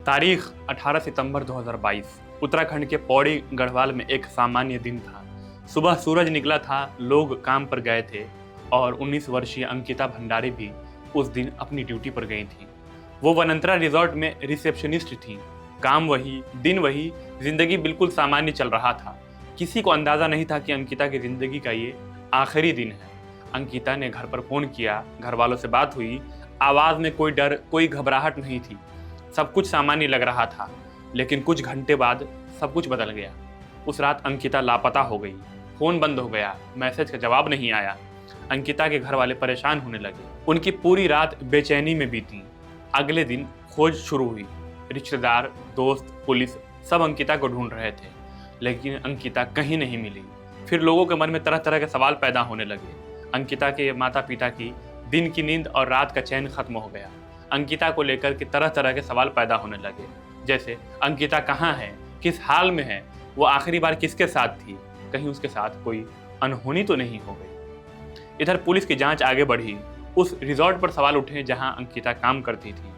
तारीख 18 सितंबर 2022। उत्तराखंड के पौड़ी गढ़वाल में एक सामान्य दिन था। सुबह सूरज निकला था, लोग काम पर गए थे और 19 वर्षीय अंकिता भंडारी भी उस दिन अपनी ड्यूटी पर गई थी। वो वनंतरा रिजॉर्ट में रिसेप्शनिस्ट थी। काम वही, दिन वही, जिंदगी बिल्कुल सामान्य चल रहा था। किसी को अंदाजा नहीं था कि अंकिता की जिंदगी का ये आखिरी दिन है। अंकिता ने घर पर फोन किया, घर वालों से बात हुई। आवाज में कोई डर, कोई घबराहट नहीं थी। सब कुछ सामान्य लग रहा था, लेकिन कुछ घंटे बाद सब कुछ बदल गया। उस रात अंकिता लापता हो गई। फोन बंद हो गया, मैसेज का जवाब नहीं आया। अंकिता के घर वाले परेशान होने लगे। उनकी पूरी रात बेचैनी में बीती। अगले दिन खोज शुरू हुई। रिश्तेदार, दोस्त, पुलिस सब अंकिता को ढूंढ रहे थे, लेकिन अंकिता कहीं नहीं मिली। फिर लोगों के मन में तरह तरह के सवाल पैदा होने लगे। अंकिता के माता पिता की दिन की नींद और रात का चैन खत्म हो गया। अंकिता को लेकर के तरह तरह के सवाल पैदा होने लगे, जैसे अंकिता कहाँ है, किस हाल में है, वो आखिरी बार किसके साथ थी, कहीं उसके साथ कोई अनहोनी तो नहीं हो गई। इधर पुलिस की जांच आगे बढ़ी। उस रिजॉर्ट पर सवाल उठे जहां अंकिता काम करती थी।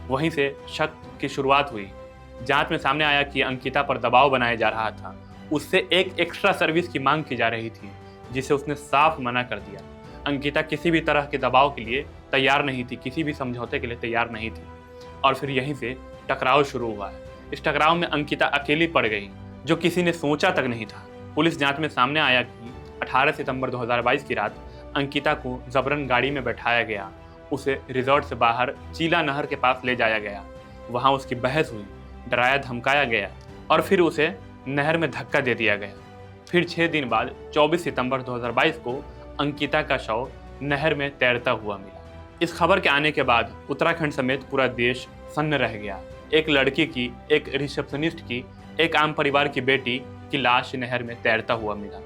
वहीं से शक की शुरुआत हुई। जांच में सामने आया कि अंकिता पर दबाव बनाया जा रहा था। उससे एक एक्स्ट्रा सर्विस की मांग की जा रही थी, जिसे उसने साफ मना कर दिया। अंकिता किसी भी तरह के दबाव के लिए तैयार नहीं थी, किसी भी समझौते के लिए तैयार नहीं थी। और फिर यहीं से टकराव शुरू हुआ है। इस टकराव में अंकिता अकेली पड़ गई, जो किसी ने सोचा तक नहीं था। पुलिस जांच में सामने आया कि 18 सितंबर 2022 की रात अंकिता को जबरन गाड़ी में बैठाया गया। उसे रिजॉर्ट से बाहर चीला नहर के पास ले जाया गया। वहां उसकी बहस हुई, डराया धमकाया गया और फिर उसे नहर में धक्का दे दिया गया। फिर 6 दिन बाद 24 सितंबर 2022 को अंकिता का शव नहर में तैरता हुआ मिला। इस खबर के आने के बाद उत्तराखंड समेत पूरा देश सन्न रह गया। एक लड़की की, एक रिसेप्शनिस्ट की, एक आम परिवार की बेटी की लाश नहर में तैरता हुआ मिला।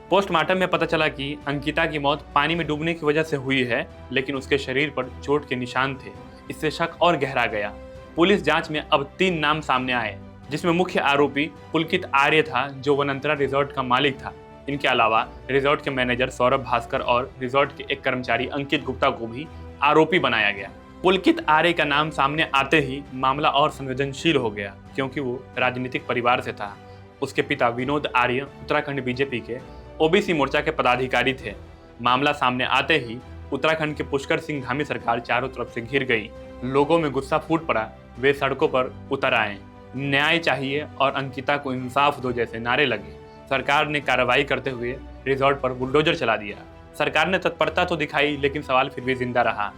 पोस्टमार्टम में पता चला कि अंकिता की मौत पानी में डूबने की वजह से हुई है, लेकिन उसके शरीर पर चोट के निशान थे। इससे शक और गहरा गया। पुलिस जांच में अब 3 नाम सामने आए, जिसमें मुख्य आरोपी पुलकित आर्य था, जो वनंतरा रिजॉर्ट का मालिक था। इनके अलावा रिजॉर्ट के मैनेजर सौरभ भास्कर और रिजॉर्ट के एक कर्मचारी अंकित गुप्ता को भी आरोपी बनाया गया। पुलकित आर्य का नाम सामने आते ही मामला और संवेदनशील हो गया, क्योंकि वो राजनीतिक परिवार से था। उसके पिता विनोद आर्य उत्तराखंड बीजेपी के ओबीसी मोर्चा के पदाधिकारी थे। मामला सामने आते ही उत्तराखंड के पुष्कर सिंह धामी सरकार चारों तरफ से घिर गई। लोगों में गुस्सा फूट पड़ा। वे सड़कों पर उतर आए। न्याय चाहिए और अंकिता को इंसाफ दो जैसे नारे लगे। सरकार ने कार्रवाई करते हुए रिजॉर्ट पर बुलडोजर चला दिया। सरकार ने तत्परता तो दिखाई, लेकिन सवाल फिर भी जिंदा रहा।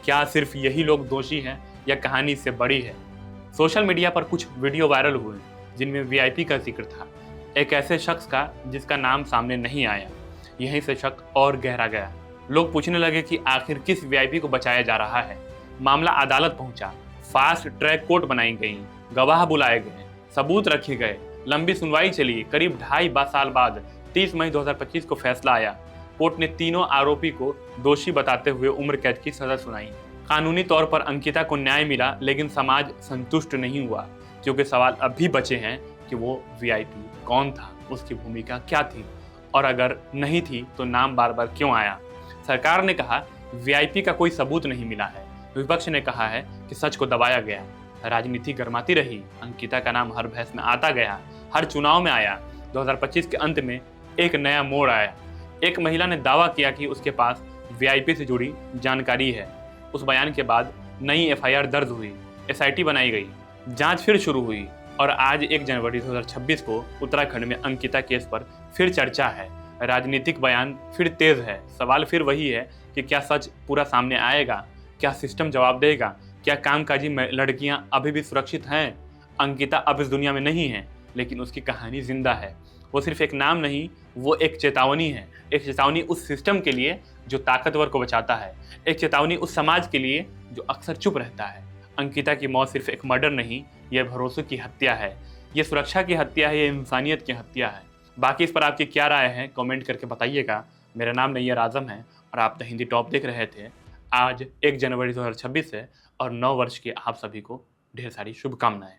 क्या सिर्फ यही लोग दोषी हैं या कहानी इससे बड़ी है? सोशल मीडिया पर कुछ वीडियो वायरल हुए जिनमें वीआईपी का जिक्र था, एक ऐसे शख्स का जिसका नाम सामने नहीं आया। यहीं से शक और गहरा गया। लोग पूछने लगे कि आखिर किस वीआईपी को बचाया जा रहा है। मामला अदालत पहुंचा। फास्ट ट्रैक कोर्ट बनाई गई, गवाह बुलाए गए, सबूत रखे गए। लंबी सुनवाई चली। करीब 2.5 साल बाद 30 मई 2025 को फैसला आया। कोर्ट ने तीनों आरोपी को दोषी बताते हुए उम्र कैद की सजा सुनाई। कानूनी तौर पर अंकिता को न्याय मिला, लेकिन समाज संतुष्ट नहीं हुआ, क्योंकि सवाल अब भी बचे हैं कि वो वीआईपी कौन था, उसकी भूमिका क्या थी, और अगर नहीं थी तो नाम बार बार क्यों आया। सरकार ने कहा वीआईपी का कोई सबूत नहीं मिला है। विपक्ष ने कहा है कि सच को दबाया गया। राजनीति गर्माती रही। अंकिता का नाम हर बहस में आता गया, हर चुनाव में आया। 2025 के अंत में एक नया मोड़ आया। एक महिला ने दावा किया कि उसके पास वीआईपी से जुड़ी जानकारी है। उस बयान के बाद नई एफआईआर दर्ज हुई, एसआईटी बनाई गई, जांच फिर शुरू हुई और आज 1 जनवरी 2026 को उत्तराखंड में अंकिता केस पर फिर चर्चा है। राजनीतिक बयान फिर तेज है। सवाल फिर वही है कि क्या सच पूरा सामने आएगा? क्या सिस्टम जवाब देगा? क्या कामकाजी लड़कियां अभी भी सुरक्षित हैं? अंकिता अब इस दुनिया में नहीं है, लेकिन उसकी कहानी जिंदा है। वो सिर्फ एक नाम नहीं, वो एक चेतावनी है। एक चेतावनी उस सिस्टम के लिए जो ताकतवर को बचाता है। एक चेतावनी उस समाज के लिए जो अक्सर चुप रहता है। अंकिता की मौत सिर्फ एक मर्डर नहीं, यह भरोसे की हत्या है, ये सुरक्षा की हत्या है, ये इंसानियत की हत्या है। बाकी इस पर आपकी क्या राय है, कमेंट करके बताइएगा। मेरा नाम नैयर आजम है और आप द हिंदी टॉप देख रहे थे। आज 1 जनवरी 2026 है और 9 वर्ष की आप सभी को ढेर सारी शुभकामनाएं।